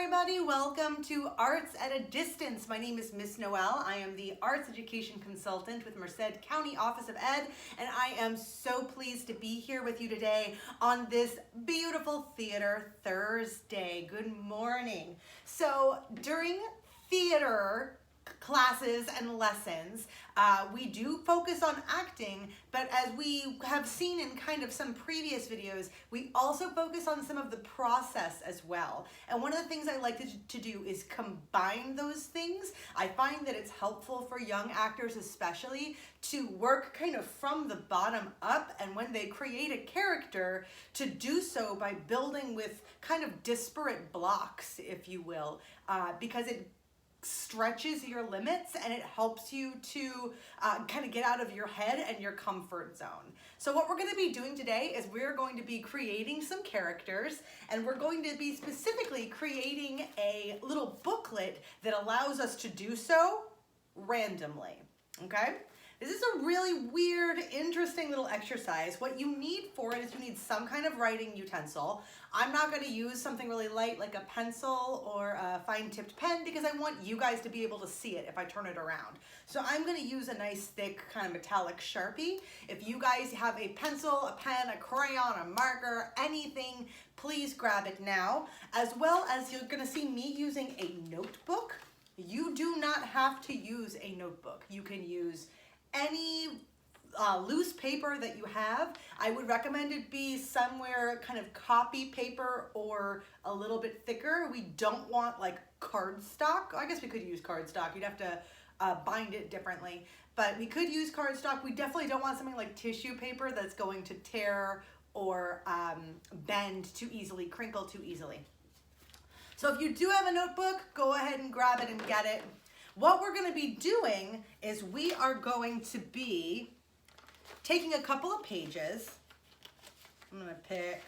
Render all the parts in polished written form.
everybody. Welcome to Arts at a Distance. My name is Miss Noel. I am the Arts Education Consultant with Merced County Office of Ed, and I am so pleased to be here with you today on this beautiful Theater Thursday. Good morning. So during theater classes and lessons, we do focus on acting, but as we have seen in kind of some previous videos, we also focus on some of the process as well. And one of the things I like to do is combine those things. I find that it's helpful for young actors especially to work kind of from the bottom up, and when they create a character, to do so by building with kind of disparate blocks, if you will, because it stretches your limits and it helps you to kind of get out of your head and your comfort zone. So what we're going to be doing today is we're going to be creating some characters, and we're going to be specifically creating a little booklet that allows us to do so randomly. Okay? This is a really weird, interesting little exercise. What you need for it is you need some kind of writing utensil. I'm not going to use something really light like a pencil or a fine-tipped pen because I want you guys to be able to see it if I turn it around. So I'm going to use a nice thick kind of metallic Sharpie. If you guys have a pencil, a pen, a crayon, a marker, anything, please grab it now. As well as you're going to see me using a notebook. You do not have to use a notebook. You can use any loose paper that you have. I would recommend it be somewhere kind of copy paper or a little bit thicker. We don't want like cardstock. I guess we could use cardstock. You'd have to bind it differently, but we could use cardstock. We definitely don't want something like tissue paper that's going to tear or bend too easily, crinkle too easily. So if you do have a notebook, go ahead and grab it and get it. What we're going to be doing is we are going to be taking a couple of pages. I'm going to pick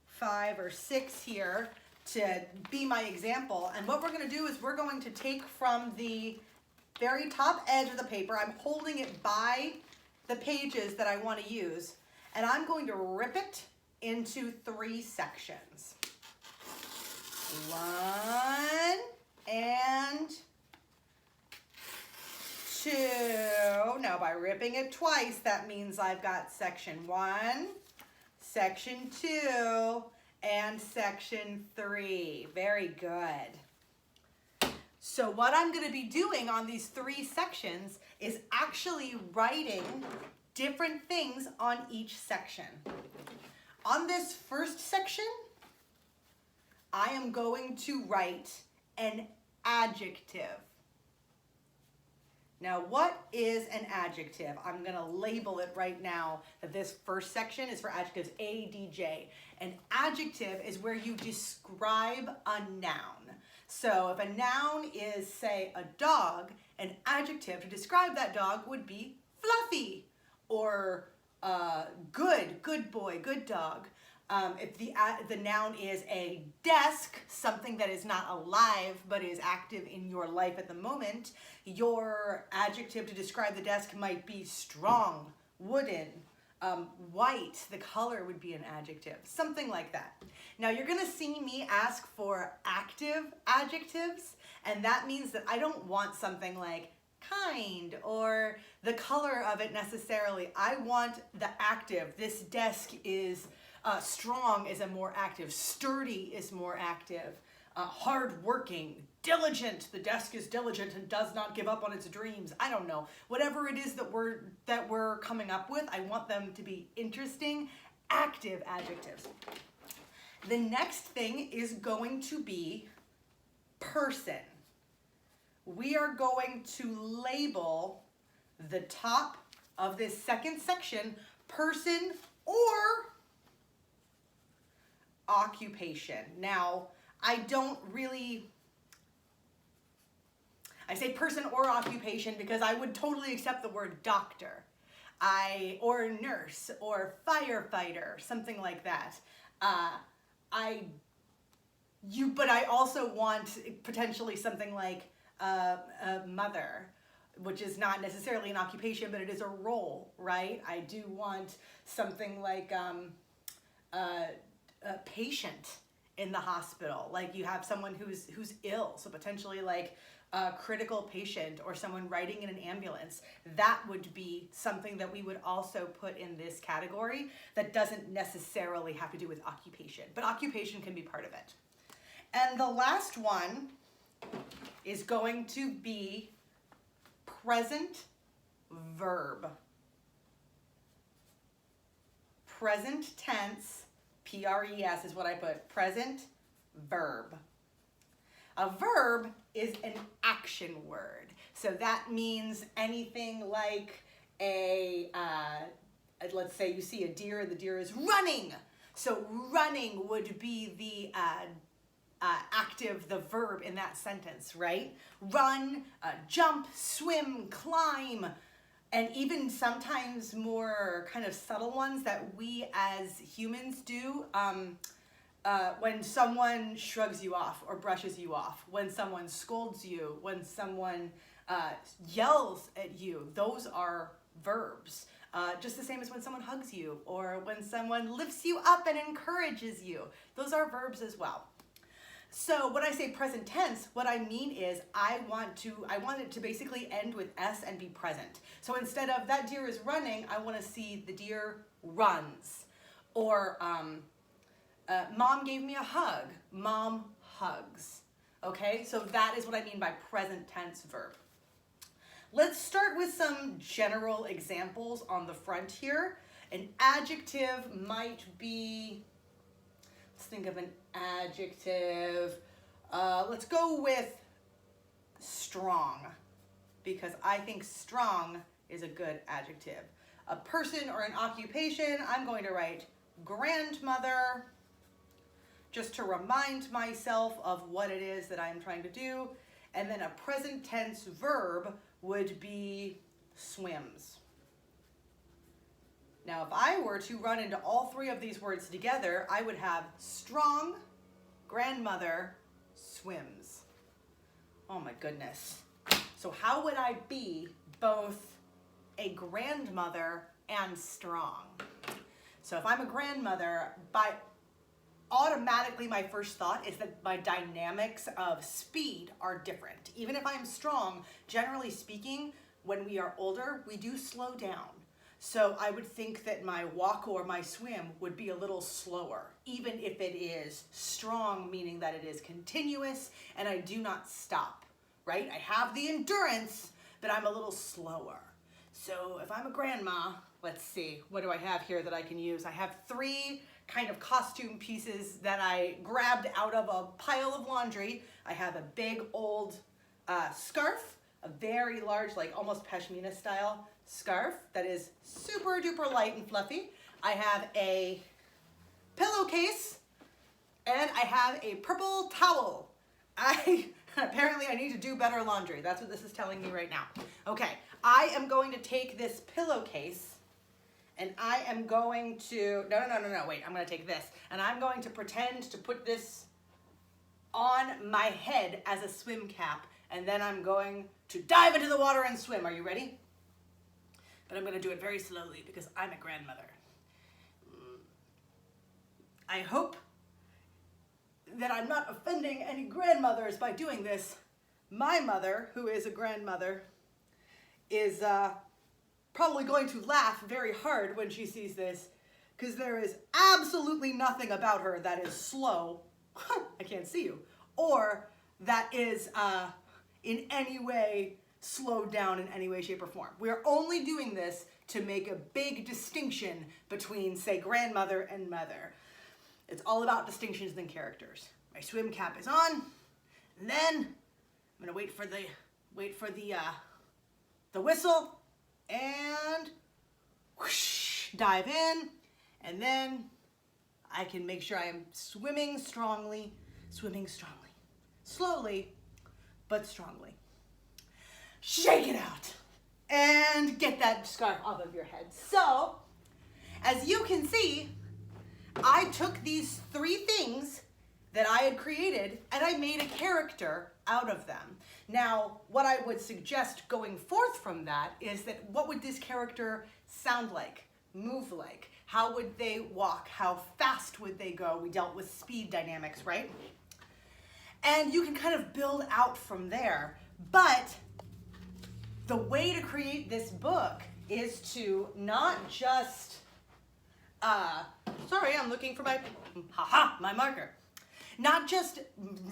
5 or 6 here to be my example. And what we're going to do is we're going to take from the very top edge of the paper. I'm holding it by the pages that I want to use. And I'm going to rip it into 3 sections. 1 and 2. Now by ripping it twice, that means I've got section 1, section 2, and section 3. Very good. So what I'm going to be doing on these 3 sections is actually writing different things on each section. On this first section, I am going to write an adjective. Now, what is an adjective? I'm going to label it right now that this first section is for adjectives A, D, J. An adjective is where you describe a noun. So if a noun is, say, a dog, an adjective to describe that dog would be fluffy or good boy, good dog. If the noun is a desk, something that is not alive but is active in your life at the moment, your adjective to describe the desk might be strong, wooden, white. The color would be an adjective, something like that. Now you're going to see me ask for active adjectives, and that means that I don't want something like kind or the color of it necessarily. I want the active. This desk is strong is a more active, sturdy is more active, hardworking, diligent. The desk is diligent and does not give up on its dreams. I don't know. Whatever it is that we're coming up with, I want them to be interesting, active adjectives. The next thing is going to be person. We are going to label the top of this second section person or occupation. Now, I say person or occupation because I would totally accept the word doctor, or nurse, or firefighter, something like that. But I also want potentially something like a mother, which is not necessarily an occupation, but it is a role, right? I do want something like a patient in the hospital. Like you have someone who's ill, so potentially like a critical patient or someone riding in an ambulance. That would be something that we would also put in this category that doesn't necessarily have to do with occupation, but occupation can be part of it. And the last one is going to be present verb. Present tense, P-R-E-S is what I put, present verb. A verb is an action word. So that means anything like let's say you see a deer and the deer is running. So running would be the active, the verb in that sentence, right? Run, jump, swim, climb, and even sometimes more kind of subtle ones that we as humans do. When someone shrugs you off or brushes you off, when someone scolds you, when someone yells at you, those are verbs. Just the same as when someone hugs you or when someone lifts you up and encourages you. Those are verbs as well. So when I say present tense, what I mean is I want it to basically end with S and be present. So instead of that deer is running, I want to see the deer runs. Or mom gave me a hug. Mom hugs. Okay, so that is what I mean by present tense verb. Let's start with some general examples on the front here. An adjective might be, let's think of an adjective. Let's go with strong, because I think strong is a good adjective. A person or an occupation, I'm going to write grandmother, just to remind myself of what it is that I'm trying to do. And then a present tense verb would be swims. Now, if I were to run into all three of these words together, I would have strong, grandmother, swims. Oh my goodness. So how would I be both a grandmother and strong? So if I'm a grandmother, automatically my first thought is that my dynamics of speed are different. Even if I'm strong, generally speaking, when we are older, we do slow down. So I would think that my walk or my swim would be a little slower, even if it is strong, meaning that it is continuous and I do not stop, right? I have the endurance, but I'm a little slower. So if I'm a grandma, let's see, what do I have here that I can use? I have three kind of costume pieces that I grabbed out of a pile of laundry. I have a big old scarf, a very large, like almost pashmina style scarf that is super duper light and fluffy. I have a pillowcase and I have a purple towel. Apparently I need to do better laundry. That's what this is telling me right now. Okay, I am going to take this pillowcase and I am going to, no, wait, I'm going to take this. And I'm going to pretend to put this on my head as a swim cap. And then I'm going to dive into the water and swim. Are you ready? But I'm going to do it very slowly because I'm a grandmother. I hope that I'm not offending any grandmothers by doing this. My mother, who is a grandmother, is probably going to laugh very hard when she sees this because there is absolutely nothing about her that is slow. I can't see you. Or that is in any way slowed down in any way, shape, or form. We're only doing this to make a big distinction between, say, grandmother and mother. It's all about distinctions than characters. My swim cap is on, and then I'm gonna wait for the whistle, and whoosh, dive in, and then I can make sure I am swimming strongly, slowly, but strongly. Shake it out and get that scarf off of your head. So, as you can see, I took these three things that I had created and I made a character out of them. Now, what I would suggest going forth from that is that what would this character sound like, move like? How would they walk? How fast would they go? We dealt with speed dynamics, right? And you can kind of build out from there. But the way to create this book is to not just, sorry, I'm looking for my marker. Not just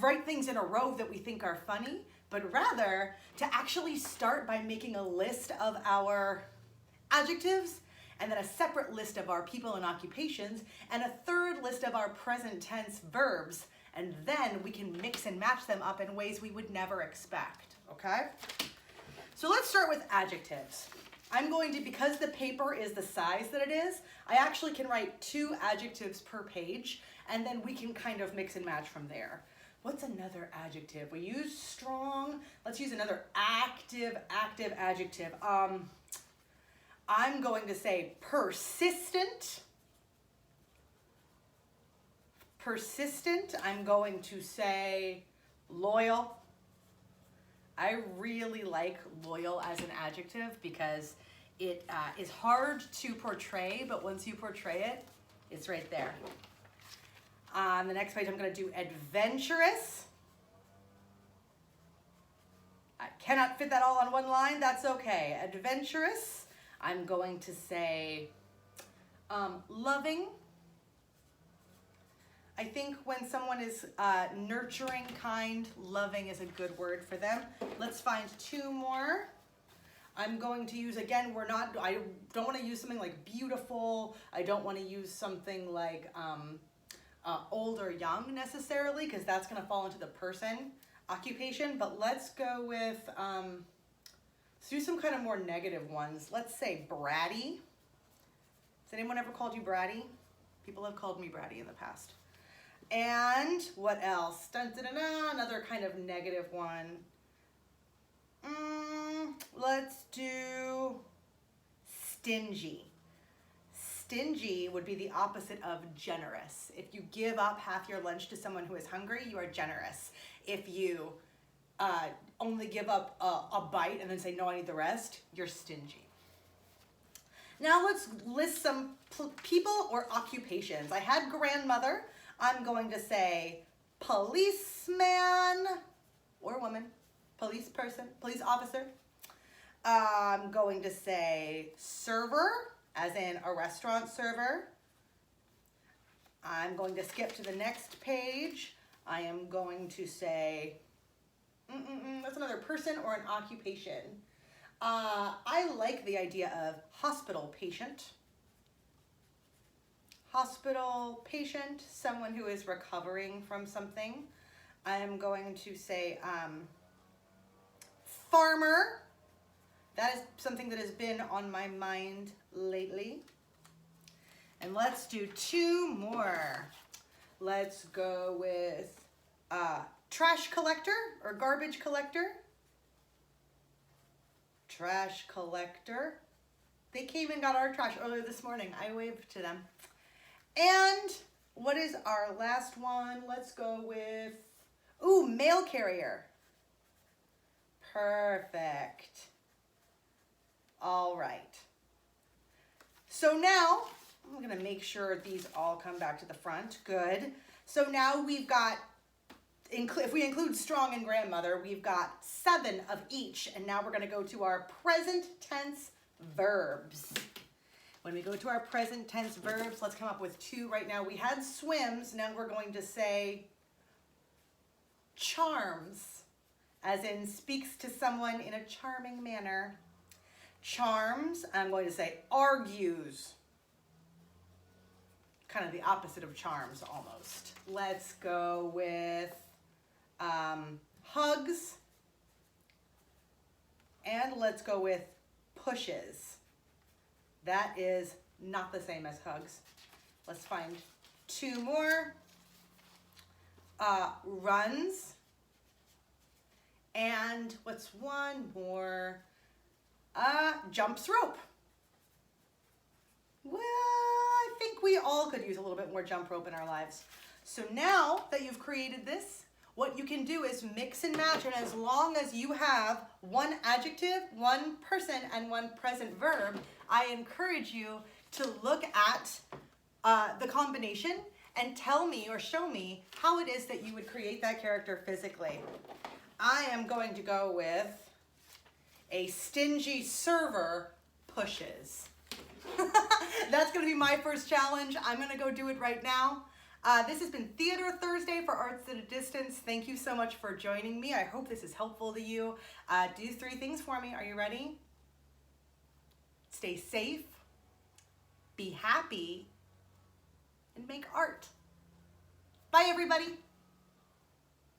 write things in a row that we think are funny, but rather to actually start by making a list of our adjectives, and then a separate list of our people and occupations, and a third list of our present tense verbs, and then we can mix and match them up in ways we would never expect, okay? So let's start with adjectives. I'm going to, because the paper is the size that it is, I actually can write 2 adjectives per page, and then we can kind of mix and match from there. What's another adjective? We use strong. Let's use another active adjective. I'm going to say persistent. Persistent. I'm going to say loyal. I really like loyal as an adjective because it is hard to portray, but once you portray it, it's right there. On the next page, I'm going to do adventurous. I cannot fit that all on one line. That's okay. Adventurous. I'm going to say loving. I think when someone is nurturing, kind, loving is a good word for them. Let's find 2 more. I'm going to use, again, I don't want to use something like beautiful. I don't want to use something like old or young necessarily, because that's going to fall into the person occupation. But let's go with, let's do some kind of more negative ones. Let's say bratty. Has anyone ever called you bratty? People have called me bratty in the past. And what else? Dun, dun, dun, dun, another kind of negative one. Let's do stingy. Stingy would be the opposite of generous. If you give up half your lunch to someone who is hungry, you are generous. If you only give up a bite and then say, no, I need the rest, you're stingy. Now let's list some people or occupations. I had grandmother. I'm going to say policeman or woman, police person, police officer. I'm going to say server, as in a restaurant server. I'm going to skip to the next page. I am going to say, that's another person or an occupation. I like the idea of hospital patient. Hospital patient, someone who is recovering from something. I'm going to say farmer. That is something that has been on my mind lately. And let's do 2 more. Let's go with trash collector or garbage collector. Trash collector. They came and got our trash earlier this morning. I waved to them. And what is our last one? Let's go with, mail carrier. Perfect. All right. So now, I'm gonna make sure these all come back to the front. Good. So now we've got, if we include strong and grandmother, we've got 7 of each. And now we're gonna go to our present tense verbs. When we go to our present tense verbs, let's come up with 2 right now. We had swims, now we're going to say charms, as in speaks to someone in a charming manner. Charms, I'm going to say argues. Kind of the opposite of charms almost. Let's go with hugs. And let's go with pushes. That is not the same as hugs. Let's find 2 more. Runs. And what's one more? Jumps rope. Well, I think we all could use a little bit more jump rope in our lives. So now that you've created this, what you can do is mix and match, and as long as you have 1 adjective, 1 person, and 1 present verb, I encourage you to look at the combination and tell me or show me how it is that you would create that character physically. I am going to go with a stingy server pushes. That's going to be my first challenge. I'm going to go do it right now. This has been Theater Thursday for Arts at a Distance. Thank you so much for joining me. I hope this is helpful to you. Do 3 things for me. Are you ready? Stay safe, be happy, and make art. Bye, everybody.